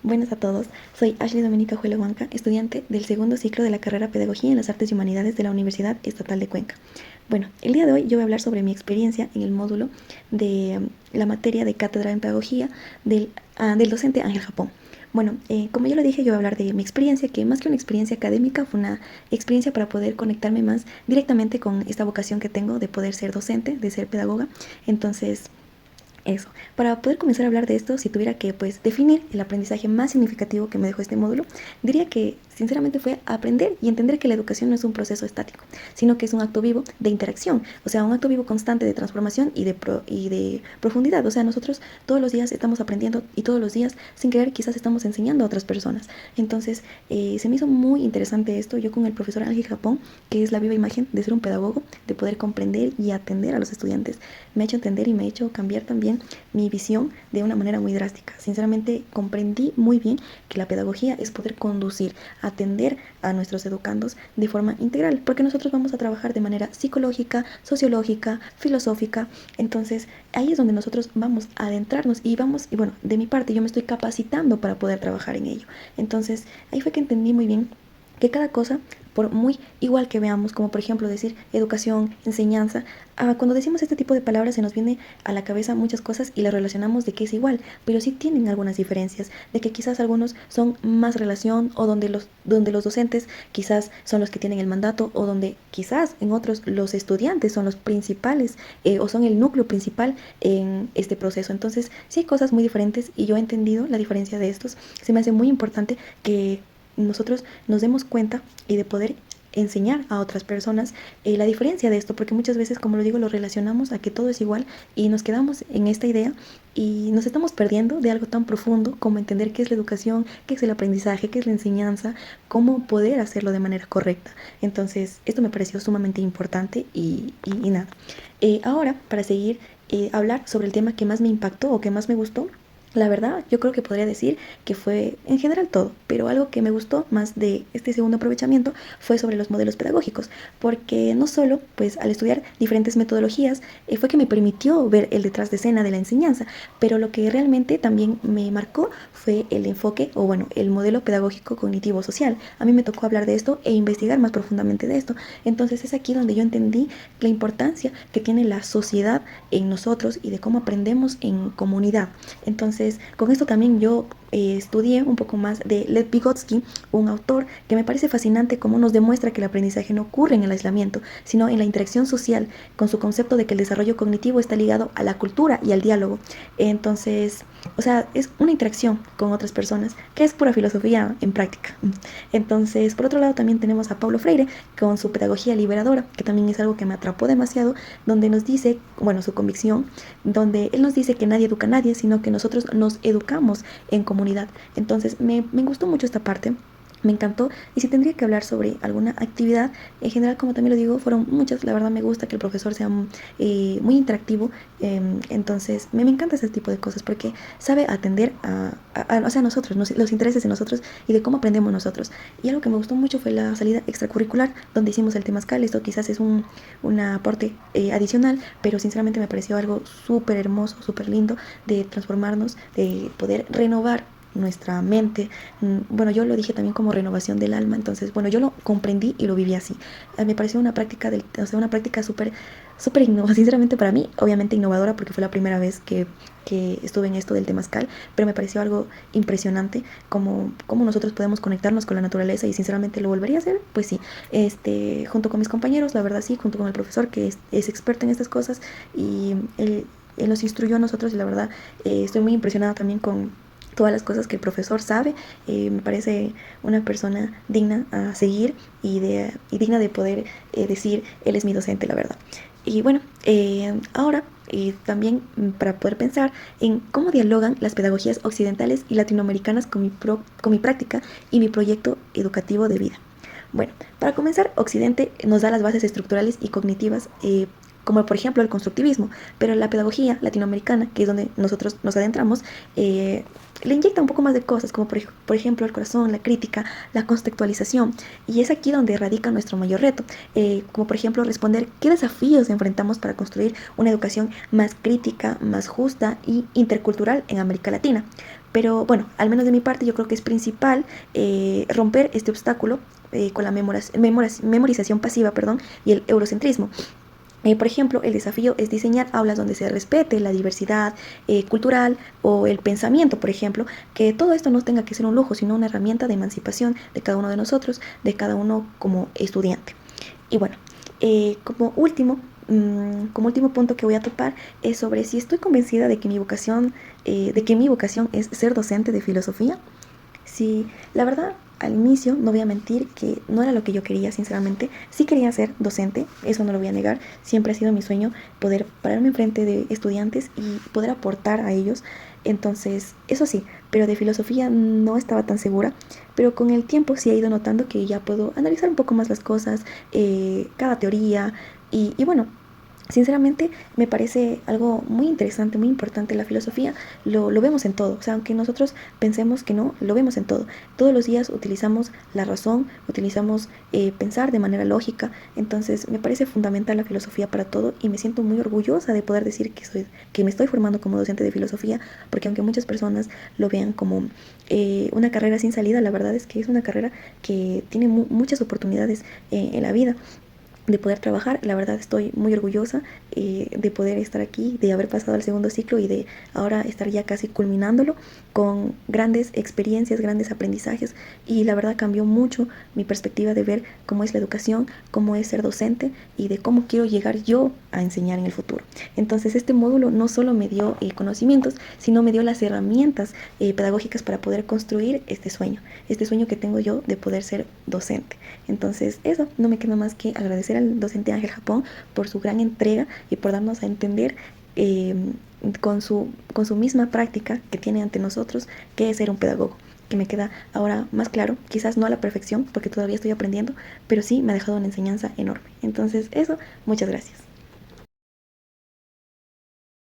Buenas a todos, soy Ashley Dominica Juela Huanca, estudiante del segundo ciclo de la carrera Pedagogía en las Artes y Humanidades de la Universidad Estatal de Cuenca. Bueno, el día de hoy yo voy a hablar sobre mi experiencia en el módulo de la materia de Cátedra en Pedagogía del docente Ángel Japón. Bueno, como ya lo dije, yo voy a hablar de mi experiencia, que más que una experiencia académica, fue una experiencia para poder conectarme más directamente con esta vocación que tengo de poder ser docente, de ser pedagoga. Entonces, eso. Para poder comenzar a hablar de esto, si tuviera que definir el aprendizaje más significativo que me dejó este módulo, diría que sinceramente fue aprender y entender que la educación no es un proceso estático, sino que es un acto vivo de interacción, o sea, un acto vivo constante de transformación y de profundidad. O sea, nosotros todos los días estamos aprendiendo y todos los días, sin querer, quizás estamos enseñando a otras personas. Entonces, se me hizo muy interesante esto. Yo con el profesor Ángel Japón, que es la viva imagen de ser un pedagogo, de poder comprender y atender a los estudiantes, me ha hecho entender y me ha hecho cambiar también mi visión de una manera muy drástica. Sinceramente comprendí muy bien que la pedagogía es poder conducir, atender a nuestros educandos de forma integral, porque nosotros vamos a trabajar de manera psicológica, sociológica, filosófica. Entonces ahí es donde nosotros vamos a adentrarnos y bueno, de mi parte yo me estoy capacitando para poder trabajar en ello. Entonces ahí fue que entendí muy bien que cada cosa, por muy igual que veamos, como por ejemplo decir educación, enseñanza, cuando decimos este tipo de palabras se nos viene a la cabeza muchas cosas y las relacionamos de que es igual, pero sí tienen algunas diferencias, de que quizás algunos son más relación, o donde los docentes quizás son los que tienen el mandato, o donde quizás en otros los estudiantes son los principales, o son el núcleo principal en este proceso. Entonces sí hay cosas muy diferentes y yo he entendido la diferencia de estos. Se me hace muy importante que nosotros nos demos cuenta y de poder enseñar a otras personas la diferencia de esto, porque muchas veces, como lo digo, lo relacionamos a que todo es igual y nos quedamos en esta idea y nos estamos perdiendo de algo tan profundo como entender qué es la educación, qué es el aprendizaje, qué es la enseñanza, cómo poder hacerlo de manera correcta. Entonces esto me pareció sumamente importante y nada. Ahora, para seguir hablar sobre el tema que más me impactó o que más me gustó, la verdad, yo creo que podría decir que fue en general todo, pero algo que me gustó más de este segundo aprovechamiento fue sobre los modelos pedagógicos, porque no solo, pues al estudiar diferentes metodologías, fue que me permitió ver el detrás de escena de la enseñanza, pero lo que realmente también me marcó fue el enfoque, o bueno, el modelo pedagógico cognitivo social. A mí me tocó hablar de esto e investigar más profundamente de esto. Entonces es aquí donde yo entendí la importancia que tiene la sociedad en nosotros y de cómo aprendemos en comunidad. Entonces, con esto también yo estudié un poco más de Lev Vygotsky, un autor que me parece fascinante cómo nos demuestra que el aprendizaje no ocurre en el aislamiento, sino en la interacción social, con su concepto de que el desarrollo cognitivo está ligado a la cultura y al diálogo. Entonces, o sea, es una interacción con otras personas, que es pura filosofía en práctica. Entonces, por otro lado, también tenemos a Paulo Freire con su pedagogía liberadora, que también es algo que me atrapó demasiado, donde nos dice, bueno, su convicción, donde él nos dice que nadie educa a nadie, sino que nosotros nos educamos en comunidad. Entonces, me gustó mucho esta parte. Me encantó. Y si tendría que hablar sobre alguna actividad, en general, como también lo digo, fueron muchas. La verdad me gusta que el profesor sea muy interactivo. Entonces me encanta ese tipo de cosas porque sabe atender o sea, a nosotros, los intereses de nosotros y de cómo aprendemos nosotros. Y algo que me gustó mucho fue la salida extracurricular, donde hicimos el temazcal. Esto quizás es un aporte adicional, pero sinceramente me pareció algo súper hermoso, súper lindo de transformarnos, de poder renovar nuestra mente. Bueno, yo lo dije también como renovación del alma. Entonces, bueno, yo lo comprendí y lo viví así. Me pareció una práctica una práctica súper innovadora, sinceramente para mí, obviamente innovadora, porque fue la primera vez que estuve en esto del temazcal, pero me pareció algo impresionante como nosotros podemos conectarnos con la naturaleza, y sinceramente lo volvería a hacer, pues sí, junto con mis compañeros, la verdad sí, junto con el profesor que es experto en estas cosas, y él nos instruyó a nosotros, y la verdad estoy muy impresionada también con todas las cosas que el profesor sabe. Me parece una persona digna a seguir y digna de poder decir, él es mi docente, la verdad. Y bueno, ahora también para poder pensar en cómo dialogan las pedagogías occidentales y latinoamericanas con mi práctica y mi proyecto educativo de vida. Bueno, para comenzar, Occidente nos da las bases estructurales y cognitivas, como por ejemplo el constructivismo, pero la pedagogía latinoamericana, que es donde nosotros nos adentramos, le inyecta un poco más de cosas, como por ejemplo el corazón, la crítica, la contextualización, y es aquí donde radica nuestro mayor reto, como por ejemplo responder qué desafíos enfrentamos para construir una educación más crítica, más justa y intercultural en América Latina. Pero bueno, al menos de mi parte yo creo que es principal romper este obstáculo con la memorización pasiva, y el eurocentrismo. Por ejemplo, el desafío es diseñar aulas donde se respete la diversidad cultural o el pensamiento, por ejemplo, que todo esto no tenga que ser un lujo, sino una herramienta de emancipación de cada uno de nosotros, de cada uno como estudiante. Y bueno, como último punto que voy a topar es sobre si estoy convencida de que mi vocación es ser docente de filosofía. Sí, la verdad, al inicio, no voy a mentir que no era lo que yo quería, sinceramente. Sí quería ser docente, eso no lo voy a negar. Siempre ha sido mi sueño poder pararme enfrente de estudiantes y poder aportar a ellos. Entonces, eso sí, pero de filosofía no estaba tan segura. Pero con el tiempo sí he ido notando que ya puedo analizar un poco más las cosas, cada teoría. Y bueno, sinceramente me parece algo muy interesante, muy importante. La filosofía lo vemos en todo, o sea, aunque nosotros pensemos que no, lo vemos en todo. Todos los días utilizamos la razón, utilizamos pensar de manera lógica. Entonces me parece fundamental la filosofía para todo y me siento muy orgullosa de poder decir que me estoy formando como docente de filosofía, porque aunque muchas personas lo vean como una carrera sin salida, la verdad es que es una carrera que tiene muchas oportunidades en la vida de poder trabajar. La verdad estoy muy orgullosa de poder estar aquí, de haber pasado al segundo ciclo y de ahora estar ya casi culminándolo con grandes experiencias, grandes aprendizajes, y la verdad cambió mucho mi perspectiva de ver cómo es la educación, cómo es ser docente y de cómo quiero llegar yo a enseñar en el futuro. Entonces este módulo no solo me dio conocimientos, sino me dio las herramientas pedagógicas para poder construir este sueño que tengo yo de poder ser docente. Entonces eso, no me queda más que agradecer al docente Ángel Japón por su gran entrega y por darnos a entender eh, con su misma práctica que tiene ante nosotros qué es ser un pedagogo, que me queda ahora más claro, quizás no a la perfección porque todavía estoy aprendiendo, pero sí me ha dejado una enseñanza enorme. Entonces eso, muchas gracias.